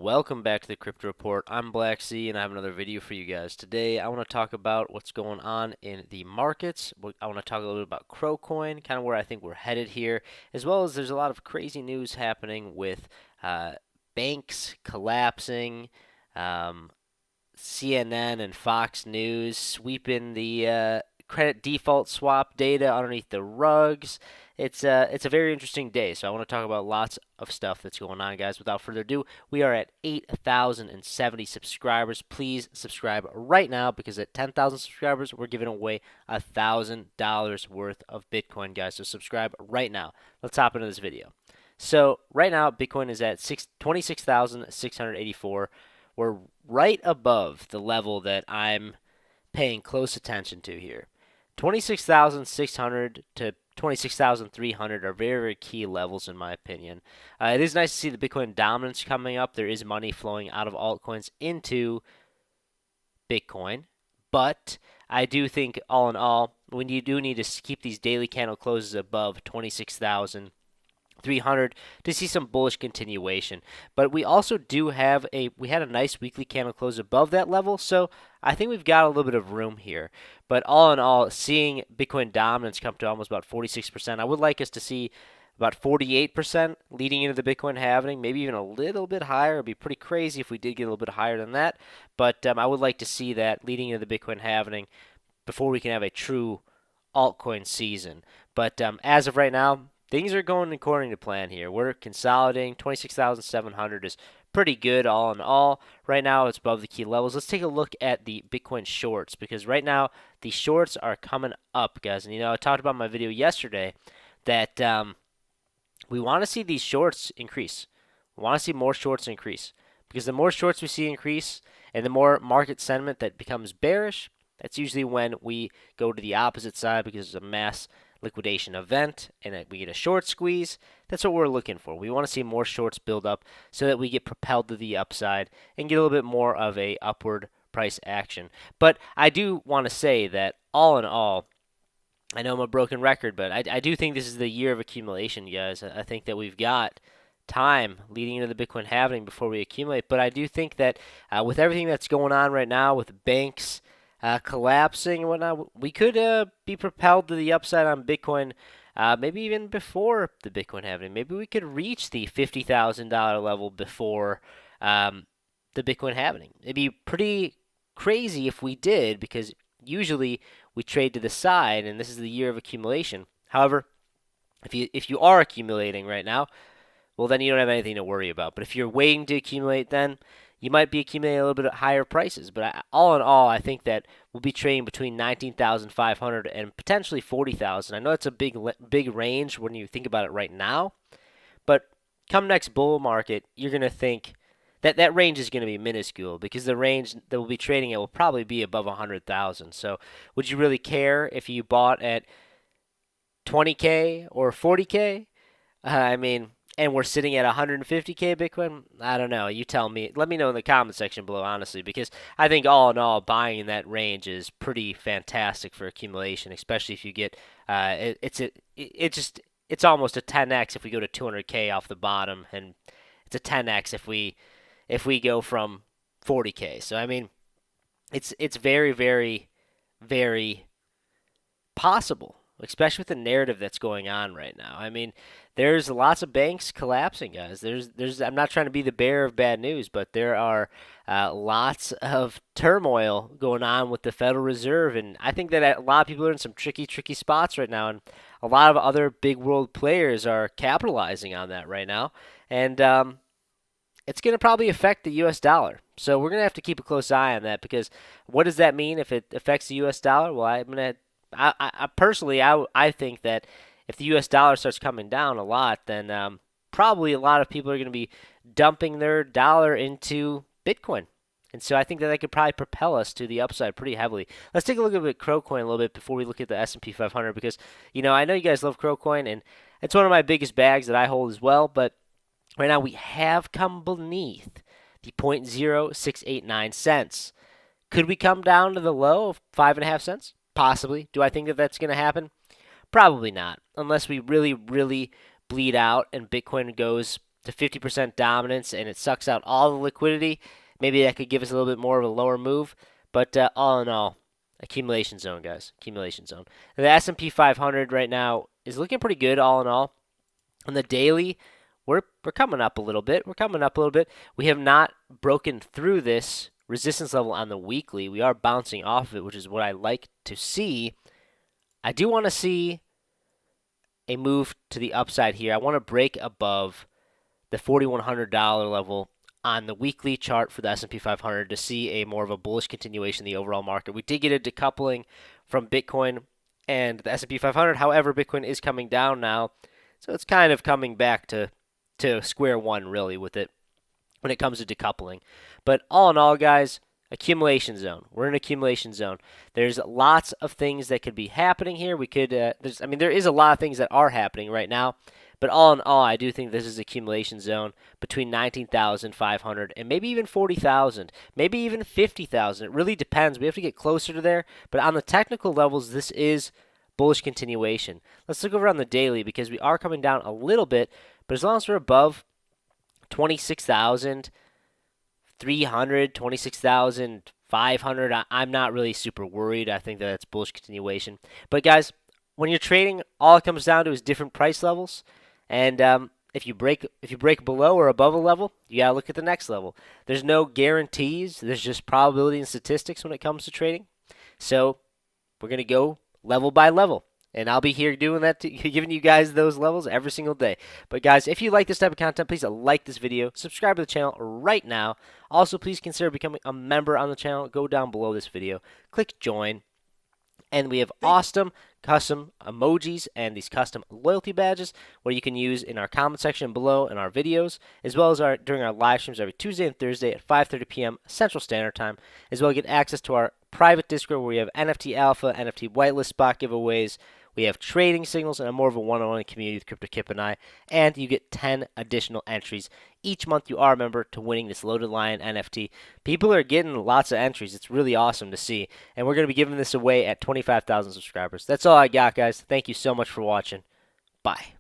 Welcome back to the Crypto Report. I'm Black Sea, and I have another video for you guys. Today, I want to talk about what's going on in the markets. I want to talk a little bit about Crowcoin, kind of where I think we're headed here, as well as there's a lot of crazy news happening with banks collapsing, um, CNN and Fox News sweeping the credit default swap data underneath the rugs. It's a very interesting day, so I want to talk about lots of stuff that's going on, guys. Without further ado, we are at 8,070 subscribers. Please subscribe right now because at 10,000 subscribers, we're giving away $1,000 worth of Bitcoin, guys. So subscribe right now. Let's hop into this video. So right now, Bitcoin is at 26,684. We're right above the level that I'm paying close attention to here. 26,600 to 26,300 are very, very key levels in my opinion. It is nice to see the Bitcoin dominance coming up. There is money flowing out of altcoins into Bitcoin, but I do think all in all, you do need to keep these daily candle closes above 26,300 to see some bullish continuation. But we also do have we had a nice weekly candle close above that level, so I think we've got a little bit of room here. But all in all, seeing Bitcoin dominance come to almost about 46%, I would like us to see about 48% leading into the Bitcoin halving, maybe even a little bit higher. It'd be pretty crazy if we did get a little bit higher than that, but I would like to see that leading into the Bitcoin halving before we can have a true altcoin season. But as of right now, things are going according to plan here. We're consolidating. 26,700 is pretty good all in all. Right now, it's above the key levels. Let's take a look at the Bitcoin shorts because right now, the shorts are coming up, guys. And, I talked about in my video yesterday that we want to see these shorts increase. We want to see more shorts increase because the more shorts we see increase and the more market sentiment that becomes bearish, that's usually when we go to the opposite side because it's a mass liquidation event and we get a short squeeze. That's what we're looking for. We want to see more shorts build up so that we get propelled to the upside and get a little bit more of a upward price action. But I do want to say that all in all, I know I'm a broken record, but I do think this is the year of accumulation, guys. I think that we've got time leading into the Bitcoin halving before we accumulate. But I do think that with everything that's going on right now with banks collapsing and whatnot, we could be propelled to the upside on Bitcoin maybe even before the Bitcoin halving. Maybe we could reach the $50,000 level before the Bitcoin halving. It'd be pretty crazy if we did because usually we trade to the side, and this is the year of accumulation. However, if you are accumulating right now, well, then you don't have anything to worry about. But if you're waiting to accumulate, then you might be accumulating a little bit at higher prices. But all in all, I think that we'll be trading between 19,500 and potentially 40,000. I know it's a big range when you think about it right now, but come next bull market, you're going to think that range is going to be minuscule because the range that we'll be trading at will probably be above 100,000. So would you really care if you bought at 20K or 40K? I mean, and we're sitting at 150K Bitcoin. I don't know. You tell me. Let me know in the comment section below, honestly, because I think all in all, buying in that range is pretty fantastic for accumulation, especially if you get it's almost a 10x if we go to 200K off the bottom, and it's a 10x if we go from 40K. So I mean, it's very, very, very possible, especially with the narrative that's going on right now. I mean, there's lots of banks collapsing, guys. There's. I'm not trying to be the bearer of bad news, but there are lots of turmoil going on with the Federal Reserve, and I think that a lot of people are in some tricky spots right now, and a lot of other big world players are capitalizing on that right now, and it's going to probably affect the U.S. dollar. So we're going to have to keep a close eye on that because what does that mean if it affects the U.S. dollar? Well, I personally, I think that if the U.S. dollar starts coming down a lot, then probably a lot of people are going to be dumping their dollar into Bitcoin. And so I think that could probably propel us to the upside pretty heavily. Let's take a look at Crowcoin a little bit before we look at the S&P 500 because, I know you guys love Crowcoin, and it's one of my biggest bags that I hold as well, but right now we have come beneath the 0.0689 cents. Could we come down to the low of 5.5 cents? Possibly. Do I think that that's going to happen? Probably not, unless we really, really bleed out and Bitcoin goes to 50% dominance and it sucks out all the liquidity, maybe that could give us a little bit more of a lower move. But all in all, accumulation zone, guys. Accumulation zone. And the S&P 500 right now is looking pretty good, all in all. On the daily, we're coming up a little bit. We're coming up a little bit. We have not broken through this resistance level on the weekly. We are bouncing off of it, which is what I like to see. I do want to see a move to the upside here. I want to break above the $4,100 level on the weekly chart for the S&P 500 to see a more of a bullish continuation in the overall market. We did get a decoupling from Bitcoin and the S&P 500. However, Bitcoin is coming down now, so it's kind of coming back to square one, really, with it when it comes to decoupling. But all in all, guys, accumulation zone. We're in accumulation zone. There's lots of things that could be happening here. We could, there is a lot of things that are happening right now. But all in all, I do think this is accumulation zone between 19,500 and maybe even 40,000, maybe even 50,000. It really depends. We have to get closer to there. But on the technical levels, this is bullish continuation. Let's look over on the daily because we are coming down a little bit. But as long as we're above 26,300, 26,500, I'm not really super worried. I think that that's bullish continuation. But guys, when you're trading, all it comes down to is different price levels. And if you break below or above a level, you gotta look at the next level. There's no guarantees. There's just probability and statistics when it comes to trading. So we're gonna go level by level, and I'll be here doing that, giving you guys those levels every single day. But guys, if you like this type of content, please like this video, subscribe to the channel right now. Also, please consider becoming a member on the channel. Go down below this video, click join. And we have awesome custom emojis and these custom loyalty badges where you can use in our comment section below in our videos, as well as during our live streams every Tuesday and Thursday at 5:30 p.m. Central Standard Time. As well, get access to our private Discord where we have NFT Alpha, NFT Whitelist spot giveaways. We have trading signals and a more of a one-on-one community with Crypto Kip and I. And you get 10 additional entries each month you are a member to winning this Loaded Lion NFT. People are getting lots of entries. It's really awesome to see. And we're going to be giving this away at 25,000 subscribers. That's all I got, guys. Thank you so much for watching. Bye.